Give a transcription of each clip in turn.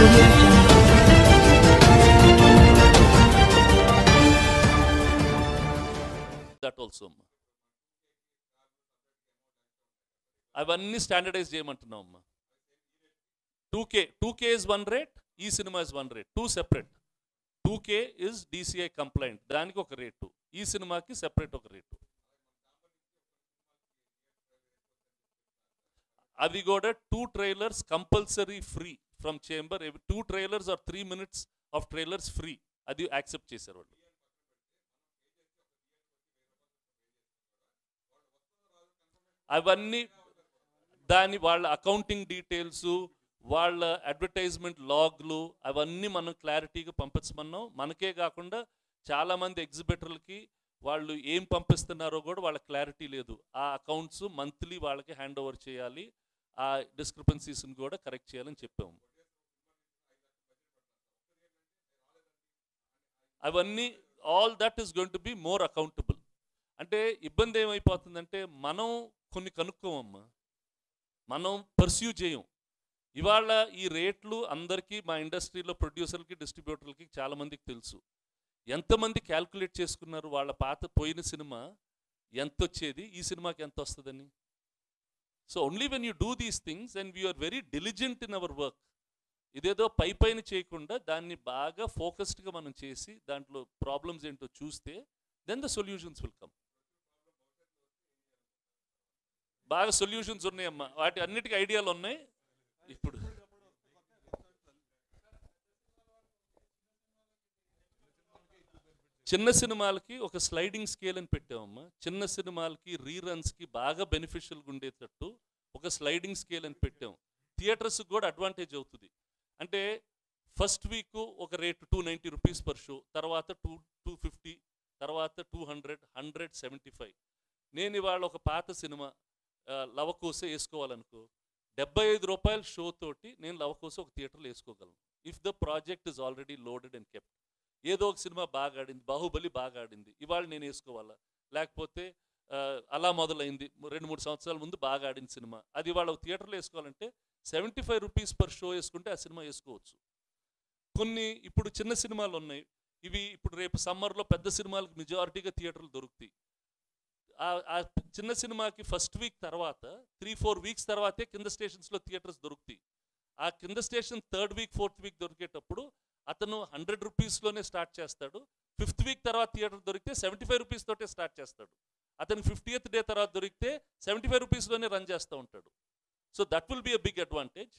Audio Jungle. That also. అవన్నీ standardise చేయమంటున్నాం అమ్మా. 2K is one rate, ఈ cinema is one rate, 2 separate. 2K is DCI compliant, దానికి ఒక rate, ఈ సినిమాకి సెపరేట్ ఒక రేటు. అది కూడా 2 trailers compulsory free from chamber. 2 trailers or 3 minutes of trailers free, అది యాక్సెప్ట్ చేశారు వాళ్ళు. అవన్నీ దాని వాళ్ళ అకౌంటింగ్ డీటెయిల్స్, వాళ్ళ అడ్వర్టైజ్మెంట్ లాగ్లు అవన్నీ మనం క్లారిటీగా పంపించమన్నాం. మనకే కాకుండా చాలామంది ఎగ్జిబిటర్లకి వాళ్ళు ఏం పంపిస్తున్నారో కూడా వాళ్ళ క్లారిటీ లేదు. ఆ అకౌంట్స్ మంత్లీ వాళ్ళకి హ్యాండ్ ఓవర్ చేయాలి, ఆ డిస్క్రిపెన్సీస్ని కూడా కరెక్ట్ చేయాలని చెప్పాము. అవన్నీ all that is going to be more accountable. అంటే ఇబ్బంది ఏమైపోతుందంటే మనం కొన్ని కనుక్కోమమ్మా, మనం పర్స్యూ చేయం. ఇవాళ ఈ రేట్లు అందరికీ మా ఇండస్ట్రీలో ప్రొడ్యూసర్లకి డిస్ట్రిబ్యూటర్లకి చాలామందికి తెలుసు. ఎంతమంది క్యాల్కులేట్ చేసుకున్నారు వాళ్ళ పాత పోయిన సినిమా ఎంత వచ్చేది, ఈ సినిమాకి ఎంత వస్తుందని. So only when you do these things and we are very diligent in our work, ఇదేదో పైన చేయకుండా దాన్ని బాగా ఫోకస్డ్గా మనం చేసి దాంట్లో ప్రాబ్లమ్స్ ఏంటో చూస్తే then the solutions will come. బాగా సొల్యూషన్స్ ఉన్నాయమ్మా, వాటి అన్నిటికీ ఐడియాలు ఉన్నాయి. ఇప్పుడు చిన్న సినిమాలకి ఒక స్లైడింగ్ స్కేల్ అని పెట్టామమ్మా. చిన్న సినిమాలకి రీరన్స్కి బాగా బెనిఫిషియల్గా ఉండేటట్టు ఒక స్లైడింగ్ స్కేల్ అని పెట్టాం. థియేటర్స్కి కూడా అడ్వాంటేజ్ అవుతుంది. అంటే ఫస్ట్ వీక్ ఒక రేటు 290 రూపీస్ పర్ షో, తర్వాత 250, తర్వాత 200, 175. నేను ఇవాళ ఒక పాత సినిమా లవకోస వేసుకోవాలనుకో, 75 రూపాయల షో తోటి నేను లవకోస ఒక థియేటర్లో వేసుకోగలను. If the project is already loaded and kept. ఏదో ఒక సినిమా బాగా ఆడింది, బాహుబలి బాగా ఆడింది, ఇవాళ నేను వేసుకోవాలా, లేకపోతే అలా మొదలైంది 2-3 సంవత్సరాల ముందు బాగా ఆడిన సినిమా, అది ఇవాళ ఒక థియేటర్లో వేసుకోవాలంటే 75 రూపీస్ పర్ షో వేసుకుంటే ఆ సినిమా వేసుకోవచ్చు. కొన్ని ఇప్పుడు చిన్న సినిమాలు ఉన్నాయి, ఇవి ఇప్పుడు రేపు సమ్మర్లో పెద్ద సినిమాలకు మెజారిటీగా థియేటర్లు దొరుకుతాయి. ఆ చిన్న సినిమాకి ఫస్ట్ వీక్ తర్వాత 3-4 వీక్స్ తర్వాతే కింద స్టేషన్స్లో థియేటర్స్ దొరుకుతాయి. ఆ కింద station 3rd week 4th week దొరికేటప్పుడు అతను 100 రూపీస్లోనే స్టార్ట్ చేస్తాడు. 5th వీక్ తర్వాత థియేటర్ దొరికితే 75 రూపీస్ తోటే స్టార్ట్ చేస్తాడు. అతను 50th డే తర్వాత దొరికితే 75 రూపీస్లోనే రన్ చేస్తూ ఉంటాడు. So that will be a big advantage.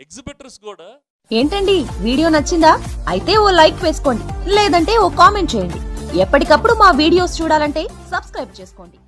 Exhibitors కూడా. ఏంటండి వీడియో నచ్చిందా? అయితే ఓ లైక్ వేసుకోండి, లేదంటే ఓ కామెంట్ చేయండి. ఎప్పటికప్పుడు మా వీడియోస్ చూడాలంటే సబ్స్క్రైబ్ చేసుకోండి.